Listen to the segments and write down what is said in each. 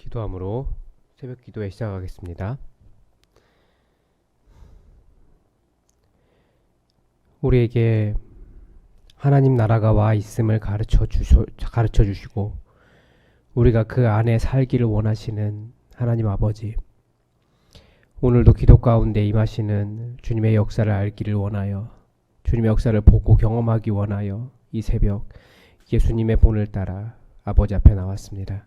기도함으로 새벽 기도에 시작하겠습니다. 우리에게 하나님 나라가 와 있음을 가르쳐 주시고 우리가 그 안에 살기를 원하시는 하나님 아버지, 오늘도 기도 가운데 임하시는 주님의 역사를 알기를 원하여, 주님의 역사를 보고 경험하기 원하여 이 새벽 예수님의 본을 따라 아버지 앞에 나왔습니다.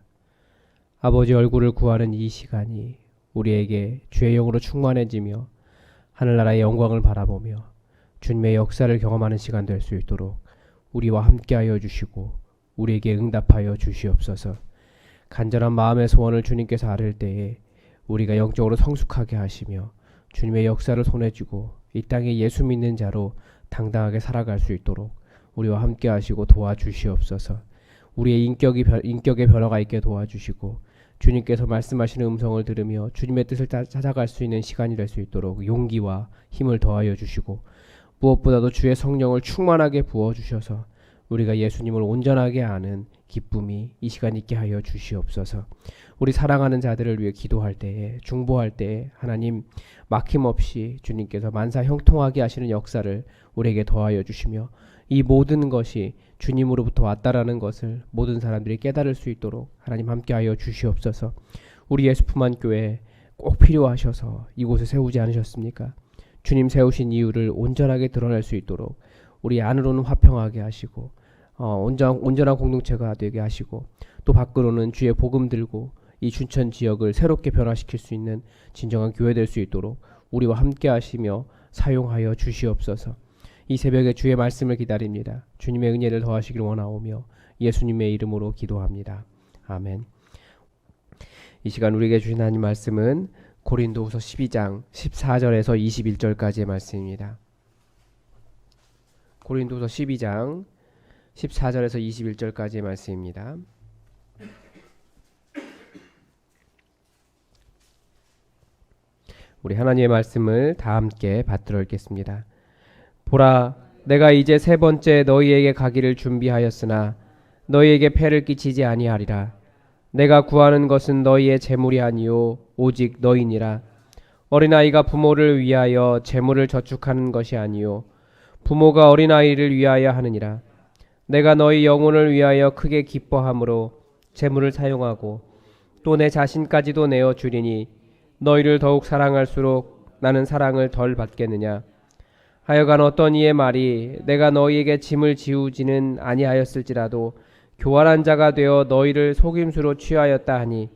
아버지 얼굴을 구하는 이 시간이 우리에게 주의 영으로 충만해지며 하늘나라의 영광을 바라보며 주님의 역사를 경험하는 시간 될 수 있도록 우리와 함께하여 주시고 우리에게 응답하여 주시옵소서. 간절한 마음의 소원을 주님께서 아를 때에 우리가 영적으로 성숙하게 하시며 주님의 역사를 손에 쥐고 이 땅에 예수 믿는 자로 당당하게 살아갈 수 있도록 우리와 함께 하시고 도와주시옵소서. 우리의 인격의 변화가 있게 도와주시고 주님께서 말씀하시는 음성을 들으며 주님의 뜻을 찾아갈 수 있는 시간이 될 수 있도록 용기와 힘을 더하여 주시고 무엇보다도 주의 성령을 충만하게 부어주셔서 우리가 예수님을 온전하게 아는 기쁨이 이 시간 있게 하여 주시옵소서. 우리 사랑하는 자들을 위해 기도할 때에, 중보할 때에 하나님 막힘없이 주님께서 만사 형통하게 하시는 역사를 우리에게 더하여 주시며 이 모든 것이 주님으로부터 왔다라는 것을 모든 사람들이 깨달을 수 있도록 하나님 함께하여 주시옵소서. 우리 예수품한 교회 꼭 필요하셔서 이곳에 세우지 않으셨습니까? 주님 세우신 이유를 온전하게 드러낼 수 있도록 우리 안으로는 화평하게 하시고 온전한 공동체가 되게 하시고 또 밖으로는 주의 복음 들고 이 춘천 지역을 새롭게 변화시킬 수 있는 진정한 교회 될 수 있도록 우리와 함께 하시며 사용하여 주시옵소서. 이 새벽에 주의 말씀을 기다립니다. 주님의 은혜를 더하시길 원하오며 예수님의 이름으로 기도합니다. 아멘. 이 시간 우리에게 주신 하나님 말씀은 고린도후서 12장 14절에서 21절까지의 말씀입니다. 고린도후서 12장 14절에서 21절까지의 말씀입니다. 우리 하나님의 말씀을 다 함께 받들어 읽겠습니다. 보라, 내가 이제 세 번째 너희에게 가기를 준비하였으나 너희에게 폐를 끼치지 아니하리라. 내가 구하는 것은 너희의 재물이 아니요 오직 너희니라. 어린아이가 부모를 위하여 재물을 저축하는 것이 아니요 부모가 어린아이를 위하여 하느니라. 내가 너희 영혼을 위하여 크게 기뻐함으로 재물을 사용하고 또 내 자신까지도 내어 주리니 너희를 더욱 사랑할수록 나는 사랑을 덜 받겠느냐. 하여간 어떤 이의 말이 내가 너희에게 짐을 지우지는 아니하였을지라도 교활한 자가 되어 너희를 속임수로 취하였다 하니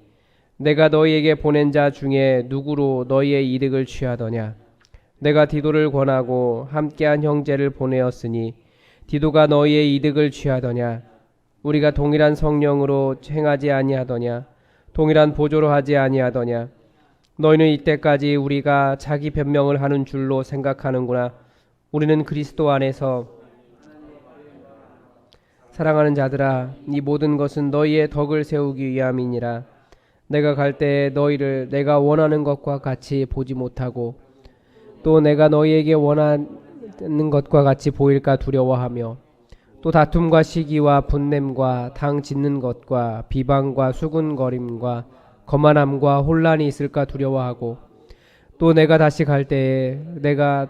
내가 너희에게 보낸 자 중에 누구로 너희의 이득을 취하더냐. 내가 디도를 권하고 함께한 형제를 보내었으니 디도가 너희의 이득을 취하더냐. 우리가 동일한 성령으로 행하지 아니하더냐. 동일한 보조로 하지 아니하더냐. 너희는 이때까지 우리가 자기 변명을 하는 줄로 생각하는구나. 우리는 그리스도 안에서 사랑하는 자들아, 이 모든 것은 너희의 덕을 세우기 위함이니라. 내가 갈 때에 너희를 내가 원하는 것과 같이 보지 못하고 또 내가 너희에게 원하는 것과 같이 보일까 두려워하며 또 다툼과 시기와 분냄과 당 짓는 것과 비방과 수군거림과 거만함과 혼란이 있을까 두려워하고 또 내가 다시 갈 때에 내가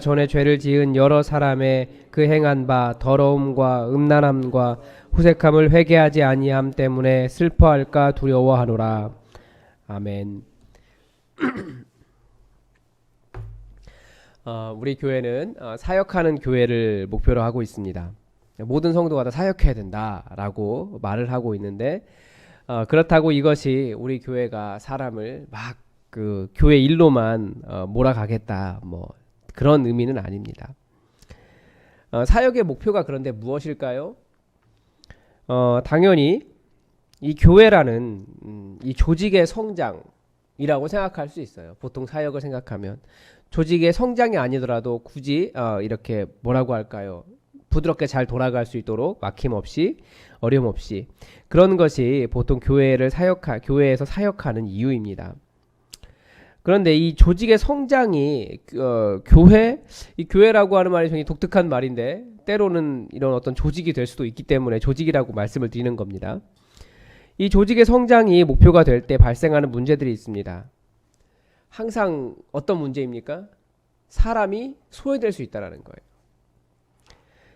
전에 죄를 지은 여러 사람의 그 행한 바 더러움과 음란함과 후색함을 회개하지 아니함 때문에 슬퍼할까 두려워하노라. 아멘. 우리 교회는 사역하는 교회를 목표로 하고 있습니다. 모든 성도가 다 사역해야 된다라고 말을 하고 있는데 그렇다고 이것이 우리 교회가 사람을 막 그 교회 일로만 몰아가겠다 뭐 그런 의미는 아닙니다. 사역의 목표가 그런데 무엇일까요? 당연히 이 교회라는 이 조직의 성장이라고 생각할 수 있어요. 보통 사역을 생각하면 조직의 성장이 아니더라도 굳이 이렇게 뭐라고 할까요? 부드럽게 잘 돌아갈 수 있도록 막힘없이 어려움 없이 그런 것이 보통 교회에서 사역하는 이유입니다. 그런데 이 조직의 성장이 이 교회라고 하는 말이 굉장히 독특한 말인데 때로는 이런 어떤 조직이 될 수도 있기 때문에 조직이라고 말씀을 드리는 겁니다. 이 조직의 성장이 목표가 될 때 발생하는 문제들이 있습니다. 항상 어떤 문제입니까? 사람이 소외될 수 있다는 거예요.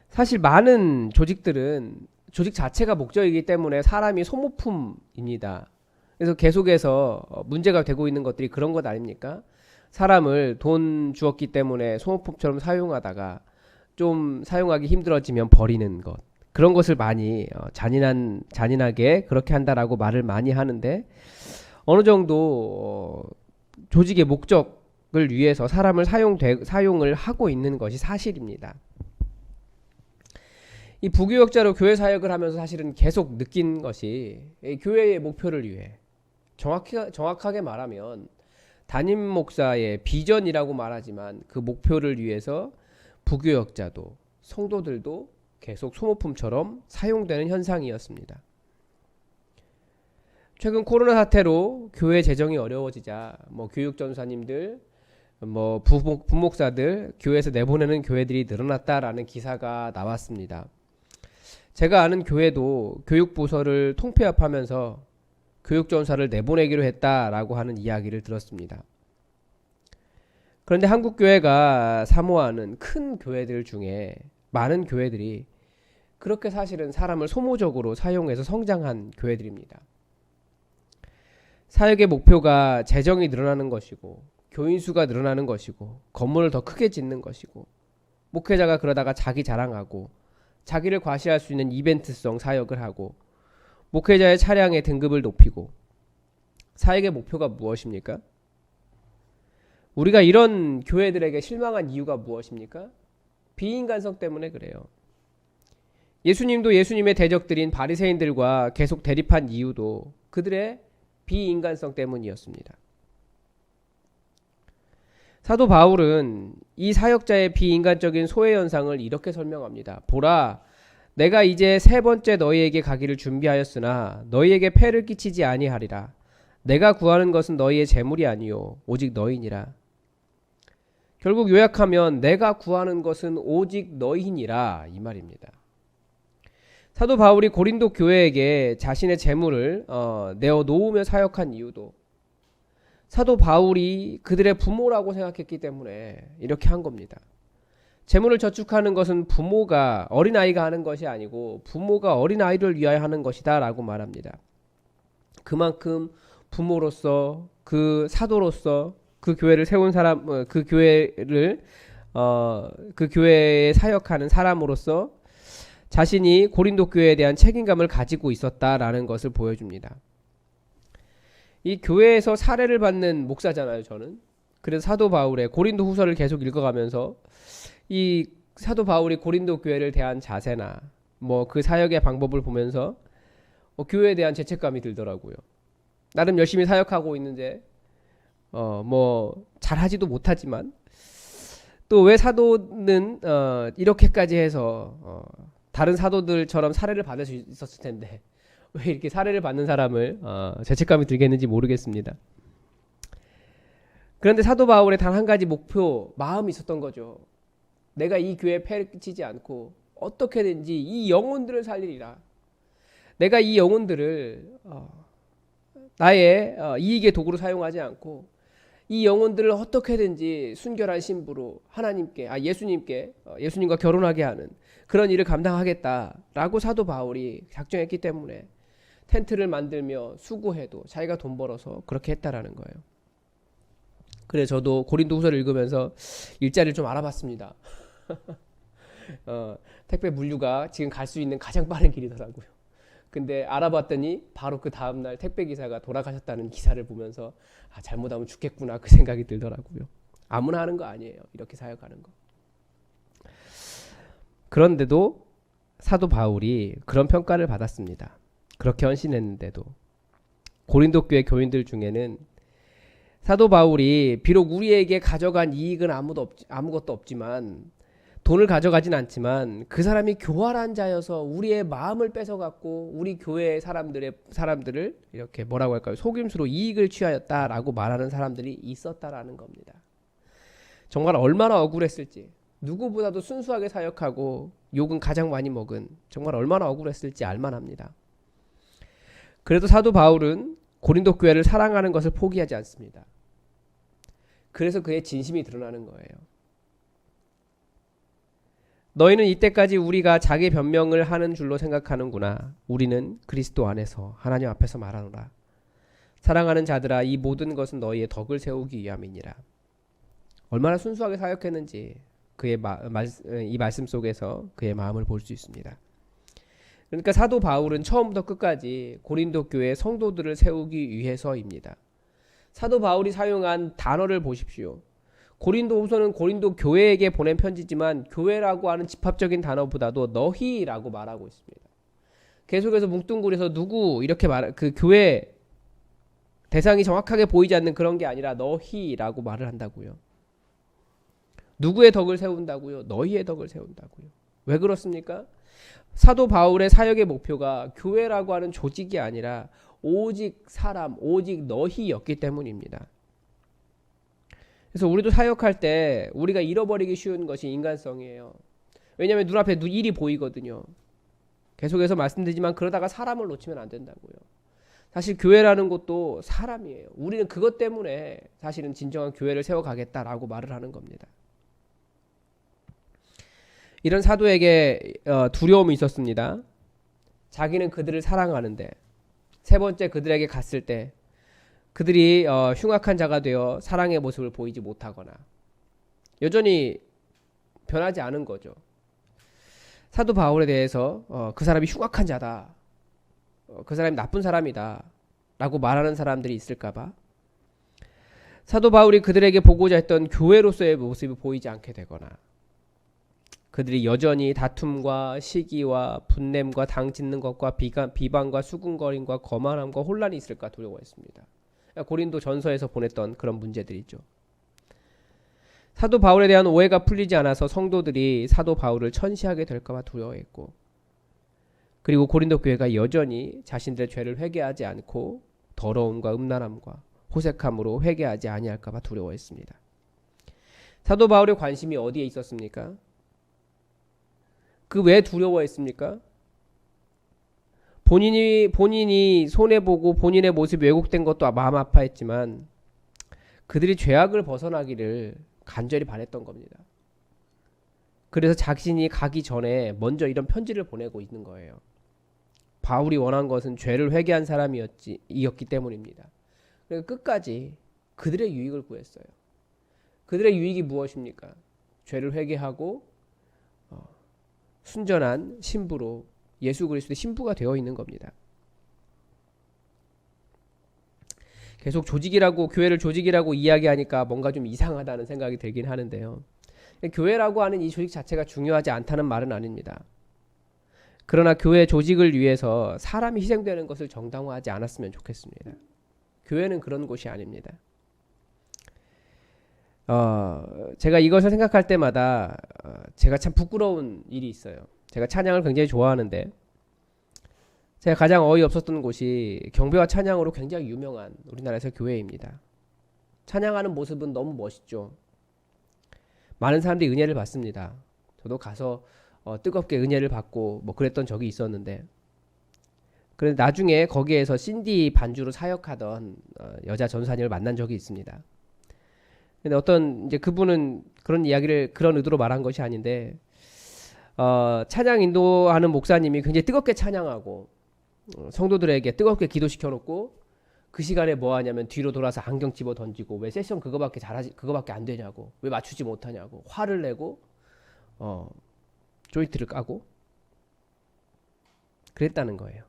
사실 많은 조직들은 조직 자체가 목적이기 때문에 사람이 소모품입니다. 그래서 계속해서 문제가 되고 있는 것들이 그런 것 아닙니까? 사람을 돈 주었기 때문에 소모품처럼 사용하다가 좀 사용하기 힘들어지면 버리는 것. 그런 것을 많이 잔인하게 그렇게 한다라고 말을 많이 하는데 어느 정도 조직의 목적을 위해서 사람을 사용을 하고 있는 것이 사실입니다. 이 부교역자로 교회 사역을 하면서 사실은 계속 느낀 것이 교회의 목표를 위해 정확하게 말하면 담임 목사의 비전이라고 말하지만 그 목표를 위해서 부교역자도 성도들도 계속 소모품처럼 사용되는 현상이었습니다. 최근 코로나 사태로 교회 재정이 어려워지자 교육 전사님들, 부목사들 교회에서 내보내는 교회들이 늘어났다라는 기사가 나왔습니다. 제가 아는 교회도 교육부서를 통폐합하면서 교육전사를 내보내기로 했다라고 하는 이야기를 들었습니다. 그런데 한국교회가 사모하는 큰 교회들 중에 많은 교회들이 그렇게 사실은 사람을 소모적으로 사용해서 성장한 교회들입니다. 사역의 목표가 재정이 늘어나는 것이고 교인 수가 늘어나는 것이고 건물을 더 크게 짓는 것이고 목회자가 그러다가 자기 자랑하고 자기를 과시할 수 있는 이벤트성 사역을 하고 목회자의 차량의 등급을 높이고 사역의 목표가 무엇입니까? 우리가 이런 교회들에게 실망한 이유가 무엇입니까? 비인간성 때문에 그래요. 예수님도 예수님의 대적들인 바리새인들과 계속 대립한 이유도 그들의 비인간성 때문이었습니다. 사도 바울은 이 사역자의 비인간적인 소외 현상을 이렇게 설명합니다. 보라, 내가 이제 세 번째 너희에게 가기를 준비하였으나 너희에게 폐를 끼치지 아니하리라. 내가 구하는 것은 너희의 재물이 아니요 오직 너희니라. 결국 요약하면 내가 구하는 것은 오직 너희니라 이 말입니다. 사도 바울이 고린도 교회에게 자신의 재물을 내어 놓으며 사역한 이유도 사도 바울이 그들의 부모라고 생각했기 때문에 이렇게 한 겁니다. 재물을 저축하는 것은 부모가 어린아이가 하는 것이 아니고 부모가 어린아이를 위하여 하는 것이다 라고 말합니다. 그만큼 부모로서 그 사도로서 그 교회를 세운 사람, 그 교회에 사역하는 사람으로서 자신이 고린도 교회에 대한 책임감을 가지고 있었다라는 것을 보여줍니다. 이 교회에서 사례를 받는 목사잖아요, 저는. 그래서 사도 바울의 고린도 후서를 계속 읽어가면서 이 사도 바울이 고린도 교회를 대한 자세나 그 사역의 방법을 보면서 교회에 대한 죄책감이 들더라고요. 나름 열심히 사역하고 있는데 잘하지도 못하지만 또 왜 사도는 이렇게까지 해서 다른 사도들처럼 사례를 받을 수 있었을 텐데 왜 이렇게 사례를 받는 사람을 죄책감이 들겠는지 모르겠습니다. 그런데 사도 바울의 단 한 가지 목표, 마음이 있었던 거죠. 내가 이 교회에 폐를 끼치지 않고 어떻게든지 이 영혼들을 살리리라. 내가 이 영혼들을 나의 이익의 도구로 사용하지 않고 이 영혼들을 어떻게든지 순결한 신부로 예수님과 결혼하게 하는 그런 일을 감당하겠다라고 사도 바울이 작정했기 때문에 텐트를 만들며 수고해도 자기가 돈 벌어서 그렇게 했다라는 거예요. 그래서 저도 고린도 후서를 읽으면서 일자리를 좀 알아봤습니다. 택배 물류가 지금 갈 수 있는 가장 빠른 길이더라고요. 근데 알아봤더니 바로 그 다음날 택배 기사가 돌아가셨다는 기사를 보면서 잘못하면 죽겠구나 그 생각이 들더라고요. 아무나 하는 거 아니에요. 이렇게 사역하는 거. 그런데도 사도 바울이 그런 평가를 받았습니다. 그렇게 헌신했는데도 고린도 교회 교인들 중에는 사도 바울이 비록 우리에게 가져간 이익은 아무것도 없지만 돈을 가져가진 않지만 그 사람이 교활한 자여서 우리의 마음을 뺏어갖고 우리 교회의 사람들을 이렇게 뭐라고 할까요? 속임수로 이익을 취하였다라고 말하는 사람들이 있었다라는 겁니다. 정말 얼마나 억울했을지, 누구보다도 순수하게 사역하고 욕은 가장 많이 먹은, 정말 얼마나 억울했을지 알만합니다. 그래도 사도 바울은 고린도 교회를 사랑하는 것을 포기하지 않습니다. 그래서 그의 진심이 드러나는 거예요. 너희는 이때까지 우리가 자기 변명을 하는 줄로 생각하는구나. 우리는 그리스도 안에서 하나님 앞에서 말하노라. 사랑하는 자들아, 이 모든 것은 너희의 덕을 세우기 위함이니라. 얼마나 순수하게 사역했는지 그의 이 말씀 속에서 그의 마음을 볼 수 있습니다. 그러니까 사도 바울은 처음부터 끝까지 고린도 교회 성도들을 세우기 위해서입니다. 사도 바울이 사용한 단어를 보십시오. 고린도후서는 고린도 교회에게 보낸 편지지만 교회라고 하는 집합적인 단어보다도 너희라고 말하고 있습니다. 계속해서 뭉뚱그려서 누구 이렇게 그 교회 대상이 정확하게 보이지 않는 그런 게 아니라 너희라고 말을 한다고요. 누구의 덕을 세운다고요? 너희의 덕을 세운다고요. 왜 그렇습니까? 사도 바울의 사역의 목표가 교회라고 하는 조직이 아니라 오직 사람, 오직 너희였기 때문입니다. 그래서 우리도 사역할 때 우리가 잃어버리기 쉬운 것이 인간성이에요. 왜냐하면 눈앞에 일이 보이거든요. 계속해서 말씀드리지만 그러다가 사람을 놓치면 안 된다고요. 사실 교회라는 것도 사람이에요. 우리는 그것 때문에 사실은 진정한 교회를 세워가겠다라고 말을 하는 겁니다. 이런 사도에게 두려움이 있었습니다. 자기는 그들을 사랑하는데 세 번째 그들에게 갔을 때 그들이 흉악한 자가 되어 사랑의 모습을 보이지 못하거나 여전히 변하지 않은 거죠. 사도 바울에 대해서 그 사람이 흉악한 자다, 그 사람이 나쁜 사람이다 라고 말하는 사람들이 있을까봐 사도 바울이 그들에게 보고자 했던 교회로서의 모습이 보이지 않게 되거나 그들이 여전히 다툼과 시기와 분냄과 당짓는 것과 비방과 수군거림과 거만함과 혼란이 있을까 두려워했습니다. 고린도 전서에서 보냈던 그런 문제들이죠. 사도 바울에 대한 오해가 풀리지 않아서 성도들이 사도 바울을 천시하게 될까봐 두려워했고, 그리고 고린도 교회가 여전히 자신들의 죄를 회개하지 않고 더러움과 음란함과 호색함으로 회개하지 아니할까봐 두려워했습니다. 사도 바울의 관심이 어디에 있었습니까? 그 왜 두려워했습니까? 본인이 손해보고 본인의 모습이 왜곡된 것도 마음 아파했지만 그들이 죄악을 벗어나기를 간절히 바랬던 겁니다. 그래서 자신이 가기 전에 먼저 이런 편지를 보내고 있는 거예요. 바울이 원한 것은 죄를 회개한 사람이었기 때문입니다. 그러니까 끝까지 그들의 유익을 구했어요. 그들의 유익이 무엇입니까? 죄를 회개하고 순전한 신부로 예수 그리스도의 신부가 되어 있는 겁니다. 계속 교회를 조직이라고 이야기하니까 뭔가 좀 이상하다는 생각이 들긴 하는데요. 교회라고 하는 이 조직 자체가 중요하지 않다는 말은 아닙니다. 그러나 교회 조직을 위해서 사람이 희생되는 것을 정당화하지 않았으면 좋겠습니다. 교회는 그런 곳이 아닙니다. 제가 이것을 생각할 때마다 제가 참 부끄러운 일이 있어요. 제가 찬양을 굉장히 좋아하는데 제가 가장 어이없었던 곳이 경배와 찬양으로 굉장히 유명한 우리나라에서 교회입니다. 찬양하는 모습은 너무 멋있죠. 많은 사람들이 은혜를 받습니다. 저도 가서 뜨겁게 은혜를 받고 뭐 그랬던 적이 있었는데, 그런데 나중에 거기에서 신디 반주로 사역하던 여자 전사님을 만난 적이 있습니다. 근데 이제 그분은 그런 이야기를 그런 의도로 말한 것이 아닌데, 찬양 인도하는 목사님이 굉장히 뜨겁게 찬양하고 성도들에게 뜨겁게 기도시켜 놓고 그 시간에 뭐 하냐면 뒤로 돌아서 안경 집어 던지고 왜 세션 그거밖에 안 되냐고, 왜 맞추지 못하냐고 화를 내고 조이트를 까고 그랬다는 거예요.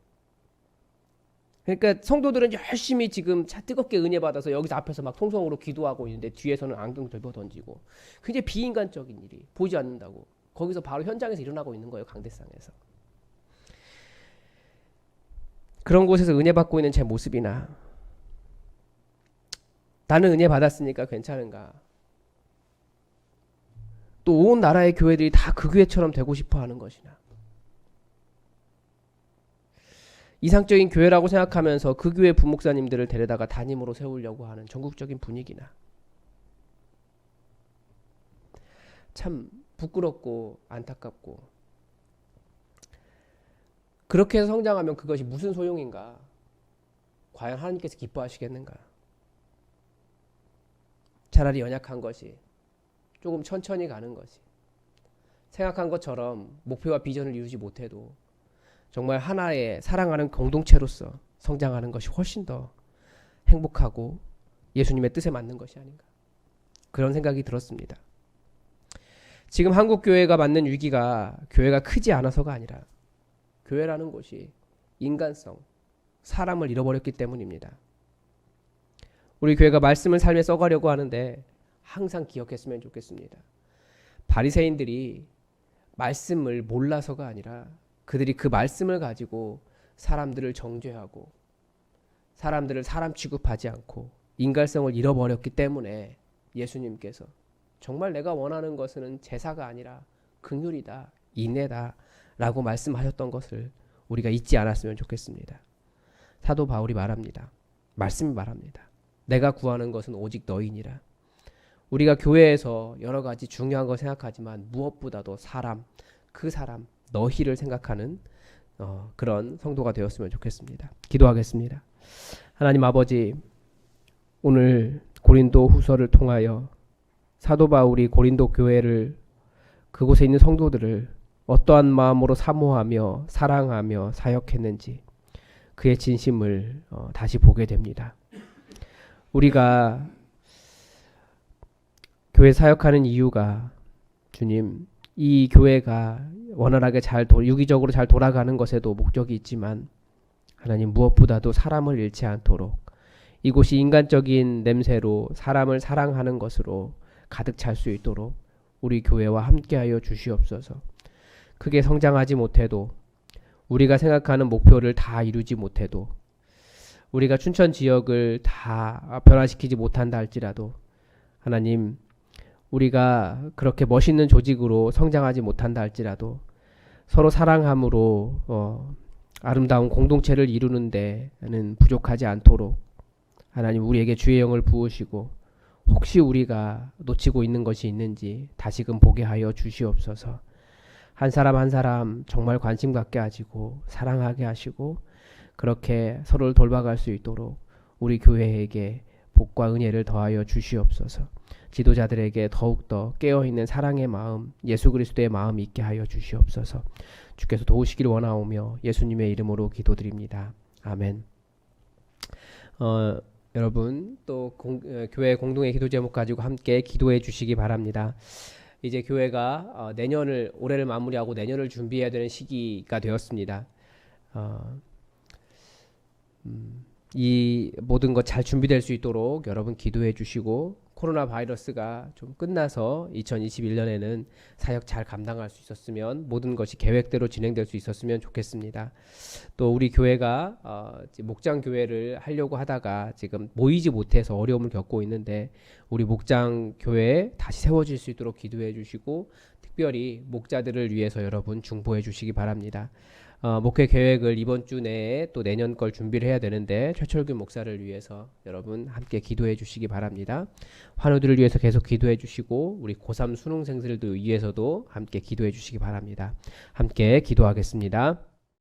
그러니까 성도들은 열심히 지금 뜨겁게 은혜 받아서 여기서 앞에서 막 통성으로 기도하고 있는데 뒤에서는 안경 집어 던지고, 굉장히 비인간적인 일이 보이지 않는다고 거기서 바로 현장에서 일어나고 있는 거예요. 강대상에서. 그런 곳에서 은혜 받고 있는 제 모습이나 나는 은혜 받았으니까 괜찮은가, 또 온 나라의 교회들이 다 그 교회처럼 되고 싶어 하는 것이나, 이상적인 교회라고 생각하면서 그 교회 부목사님들을 데려다가 담임으로 세우려고 하는 전국적인 분위기나, 참 부끄럽고 안타깝고, 그렇게 해서 성장하면 그것이 무슨 소용인가? 과연 하나님께서 기뻐하시겠는가? 차라리 연약한 것이, 조금 천천히 가는 것이, 생각한 것처럼 목표와 비전을 이루지 못해도 정말 하나의 사랑하는 공동체로서 성장하는 것이 훨씬 더 행복하고 예수님의 뜻에 맞는 것이 아닌가, 그런 생각이 들었습니다. 지금 한국 교회가 맞는 위기가 교회가 크지 않아서가 아니라 교회라는 곳이 인간성, 사람을 잃어버렸기 때문입니다. 우리 교회가 말씀을 삶에 써가려고 하는데 항상 기억했으면 좋겠습니다. 바리새인들이 말씀을 몰라서가 아니라 그들이 그 말씀을 가지고 사람들을 정죄하고 사람들을 사람 취급하지 않고 인간성을 잃어버렸기 때문에 예수님께서 정말 내가 원하는 것은 제사가 아니라 긍휼이다, 인애다 라고 말씀하셨던 것을 우리가 잊지 않았으면 좋겠습니다. 사도 바울이 말합니다. 말씀이 말합니다. 내가 구하는 것은 오직 너희니라. 우리가 교회에서 여러 가지 중요한 거 생각하지만 무엇보다도 사람, 그 사람, 너희를 생각하는 그런 성도가 되었으면 좋겠습니다. 기도하겠습니다. 하나님 아버지, 오늘 고린도 후서를 통하여 사도 바울이 고린도 교회를, 그곳에 있는 성도들을 어떠한 마음으로 사모하며 사랑하며 사역했는지 그의 진심을 다시 보게 됩니다. 우리가 교회 사역하는 이유가 주님, 이 교회가 원활하게 유기적으로 잘 돌아가는 것에도 목적이 있지만 하나님, 무엇보다도 사람을 잃지 않도록 이곳이 인간적인 냄새로 사람을 사랑하는 것으로 가득 찰 수 있도록 우리 교회와 함께하여 주시옵소서. 크게 성장하지 못해도, 우리가 생각하는 목표를 다 이루지 못해도, 우리가 춘천 지역을 다 변화시키지 못한다 할지라도 하나님, 우리가 그렇게 멋있는 조직으로 성장하지 못한다 할지라도 서로 사랑함으로 아름다운 공동체를 이루는 데는 부족하지 않도록 하나님, 우리에게 주의 영을 부으시고 혹시 우리가 놓치고 있는 것이 있는지 다시금 보게 하여 주시옵소서. 한 사람 한 사람 정말 관심 갖게 하시고 사랑하게 하시고 그렇게 서로를 돌봐갈 수 있도록 우리 교회에게 복과 은혜를 더하여 주시옵소서. 지도자들에게 더욱더 깨어있는 사랑의 마음, 예수 그리스도의 마음이 있게 하여 주시옵소서. 주께서 도우시길 원하오며 예수님의 이름으로 기도드립니다. 아멘. 여러분 또 교회 공동의 기도 제목 가지고 함께 기도해 주시기 바랍니다. 이제 교회가 올해를 마무리하고 내년을 준비해야 되는 시기가 되었습니다. 이 모든 것 잘 준비될 수 있도록 여러분 기도해 주시고, 코로나 바이러스가 좀 끝나서 2021년에는 사역 잘 감당할 수 있었으면, 모든 것이 계획대로 진행될 수 있었으면 좋겠습니다. 또 우리 교회가 목장 교회를 하려고 하다가 지금 모이지 못해서 어려움을 겪고 있는데, 우리 목장 교회 다시 세워질 수 있도록 기도해 주시고, 특별히 목자들을 위해서 여러분 중보해 주시기 바랍니다. 목회 계획을 이번 주 내에 또 내년 걸 준비를 해야 되는데 최철규 목사를 위해서 여러분 함께 기도해 주시기 바랍니다. 환우들을 위해서 계속 기도해 주시고 우리 고3 수능생들도 위해서도 함께 기도해 주시기 바랍니다. 함께 기도하겠습니다.